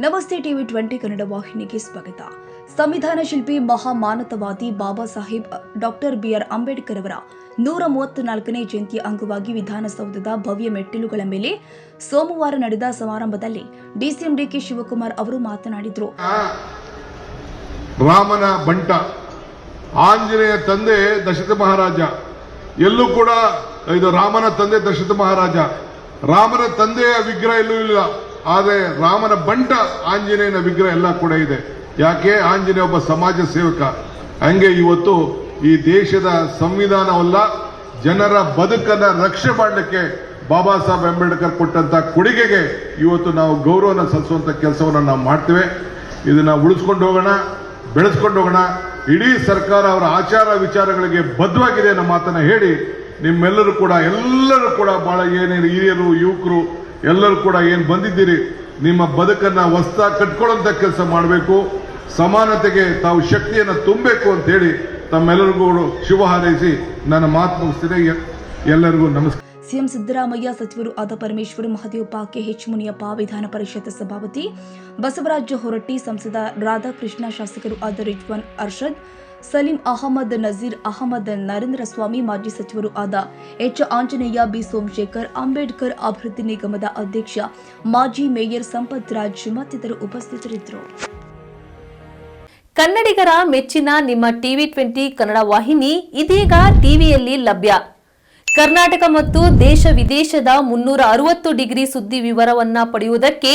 ನಮಸ್ತೆ ಟಿವಿ 20 ಕನ್ನಡ ವಾಹಿನಿಗೆ ಸ್ವಾಗತ. ಸಂವಿಧಾನ ಶಿಲ್ಪಿ ಮಹಾಮಾನವತಾವಾದಿ ಬಾಬಾ ಸಾಹೇಬ್ ಡಾಕ್ಟರ್ ಬಿ.ಆರ್. ಅಂಬೇಡ್ಕರ್ ಅವರ 134ನೇ ಜಯಂತಿಯ ಅಂಗವಾಗಿ ವಿಧಾನಸೌಧದ ಭವ್ಯ ಮೆಟ್ಟಿಲುಗಳ ಮೇಲೆ ಸೋಮವಾರ ನಡೆದ ಸಮಾರಂಭದಲ್ಲಿ ಡಿಸಿಎಂ ಡಿಕೆ ಶಿವಕುಮಾರ್ ಅವರು ಮಾತನಾಡಿದರು. ರಾಮನ ಬಂಟ ಆಂಜನೇಯ ತಂದೆ ದಶರಥ ಮಹಾರಾಜ, ಎಲ್ಲೂ ಕೂಡ ಇದು ರಾಮನ ತಂದೆ ದಶರಥ ಮಹಾರಾಜ. ರಾಮನ ತಂದೆಯ ವಿಗ್ರಹ ಎಲ್ಲೂ ಇಲ್ಲ, ಆದರೆ ರಾಮನ ಬಂಟ ಆಂಜನೇಯನ ವಿಗ್ರಹ ಎಲ್ಲ ಕೂಡ ಇದೆ. ಯಾಕೆ? ಆಂಜನೇಯ ಒಬ್ಬ ಸಮಾಜ ಸೇವಕ. ಹಂಗೆ ಇವತ್ತು ಈ ದೇಶದ ಸಂವಿಧಾನವಲ್ಲ, ಜನರ ಬದುಕನ್ನ ರಕ್ಷಣೆ ಮಾಡಲಿಕ್ಕೆ ಬಾಬಾ ಸಾಹೇಬ್ ಅಂಬೇಡ್ಕರ್ ಕೊಟ್ಟಂತ ಕೊಡುಗೆಗೆ ಇವತ್ತು ನಾವು ಗೌರವನ ಸಲ್ಲಿಸುವಂತ ಕೆಲಸವನ್ನು ನಾವು ಮಾಡ್ತೇವೆ. ಇದನ್ನ ಉಳಿಸ್ಕೊಂಡು ಹೋಗೋಣ, ಬೆಳೆಸ್ಕೊಂಡು ಹೋಗೋಣ. ಇಡೀ ಸರ್ಕಾರ ಅವರ ಆಚಾರ ವಿಚಾರಗಳಿಗೆ ಬದ್ಧವಾಗಿದೆ ಅನ್ನೋ ಮಾತನ್ನ ಹೇಳಿ, ನಿಮ್ಮೆಲ್ಲರೂ ಕೂಡ ಬಹಳ ಏನೇನು ಹಿರಿಯರು ಯುವಕರು ಎಲ್ಲರೂ ಕೂಡ ಏನು ಬಂದಿದ್ದೀರಿ, ನಿಮ್ಮ ಬದುಕನ್ನ ಹೊಸ ಕಟ್ಕೊಳ್ಳುವಂತ ಕೆಲಸ ಮಾಡಬೇಕು, ಸಮಾನತೆಗೆ ತಾವು ಶಕ್ತಿಯನ್ನು ತುಂಬಬೇಕು ಅಂತ ಹೇಳಿ ತಮ್ಮೆಲ್ಲರಿಗೂ ಶುಭ ಹಾರೈಸಿ ನನ್ನ ಮಾತು ಮುಗಿಸ್ತೀನಿ. ಎಲ್ಲರಿಗೂ ನಮಸ್ಕಾರ. ಸಿಎಂ ಸಿದ್ದರಾಮಯ್ಯ, ಸಚಿವರು ಆದ ಪರಮೇಶ್ವರ್, ಮಹದೇವಪ್ಪ, ಕೆಎಚ್ ಮುನಿಯಪ್ಪ, ವಿಧಾನ ಪರಿಷತ್ ಸಭಾಪತಿ ಬಸವರಾಜ ಹೊರಟ್ಟಿ, ಸಂಸದ ರಾಧಾಕೃಷ್ಣ, ಶಾಸಕರು ಆದ ರಿಜ್ವಾನ್ ಅರ್ಷದ್, ಸಲೀಂ ಅಹಮದ್, ನಜೀರ್ ಅಹಮದ್, ನರೇಂದ್ರ ಸ್ವಾಮಿ, ಮಾಜಿ ಸಚಿವರು ಆದ ಎಚ್ ಆಂಜನೇಯ, ಬಿ ಸೋಮಶೇಖರ್, ಅಂಬೇಡ್ಕರ್ ಅಭಿವೃದ್ಧಿ ನಿಗಮದ ಅಧ್ಯಕ್ಷ ಮಾಜಿ ಮೇಯರ್ ಸಂಪತ್ ರಾಜ್ ಮತ್ತಿತರರು ಉಪಸ್ಥಿತರಿದ್ದರು. ಕನ್ನಡಿಗರ ಮೆಚ್ಚಿನ ನಿಮ್ಮ ಟಿವಿ 20 ಕನ್ನಡ ವಾಹಿನಿ ಇದೀಗ ಟಿವಿಯಲ್ಲಿ ಲಭ್ಯ. ಕರ್ನಾಟಕ ಮತ್ತು ದೇಶ ವಿದೇಶದ 360 ಡಿಗ್ರಿ ಸುದ್ದಿ ವಿವರವನ್ನ ಪಡೆಯುವುದಕ್ಕೆ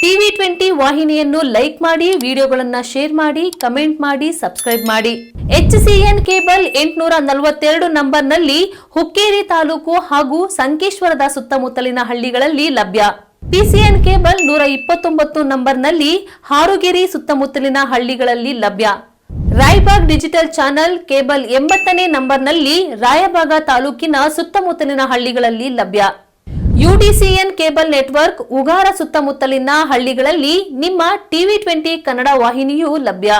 ಟಿವಿ 20 ವಾಹಿನಿಯನ್ನು ಲೈಕ್ ಮಾಡಿ, ವಿಡಿಯೋಗಳನ್ನು ಶೇರ್ ಮಾಡಿ, ಕಮೆಂಟ್ ಮಾಡಿ, ಸಬ್ಸ್ಕ್ರೈಬ್ ಮಾಡಿ. HCN ಕೇಬಲ್ 842 ನಂಬರ್ನಲ್ಲಿ ಹುಕ್ಕೇರಿ ತಾಲೂಕು ಹಾಗೂ ಸಂಕೇಶ್ವರದ ಸುತ್ತಮುತ್ತಲಿನ ಹಳ್ಳಿಗಳಲ್ಲಿ ಲಭ್ಯ. PCN ಕೇಬಲ್ 129 ನಂಬರ್ನಲ್ಲಿ ಹಾರುಗೆರೆ ಸುತ್ತಮುತ್ತಲಿನ ಹಳ್ಳಿಗಳಲ್ಲಿ ಲಭ್ಯ. ರಾಯಬಾಗ್ ಡಿಜಿಟಲ್ ಚಾನೆಲ್ ಕೇಬಲ್ 80ನೇ ನಂಬರ್ನಲ್ಲಿ ರಾಯಬಾಗ ತಾಲೂಕಿನ ಸುತ್ತಮುತ್ತಲಿನ ಹಳ್ಳಿಗಳಲ್ಲಿ ಲಭ್ಯ. UDCN ಕೇಬಲ್ ನೆಟ್ವರ್ಕ್ ಉಗಾರ ಸುತ್ತಮುತ್ತಲಿನ ಹಳ್ಳಿಗಳಲ್ಲಿ ನಿಮ್ಮ ಟಿವಿ 20 ಕನ್ನಡ ವಾಹಿನಿಯೂ ಲಭ್ಯ.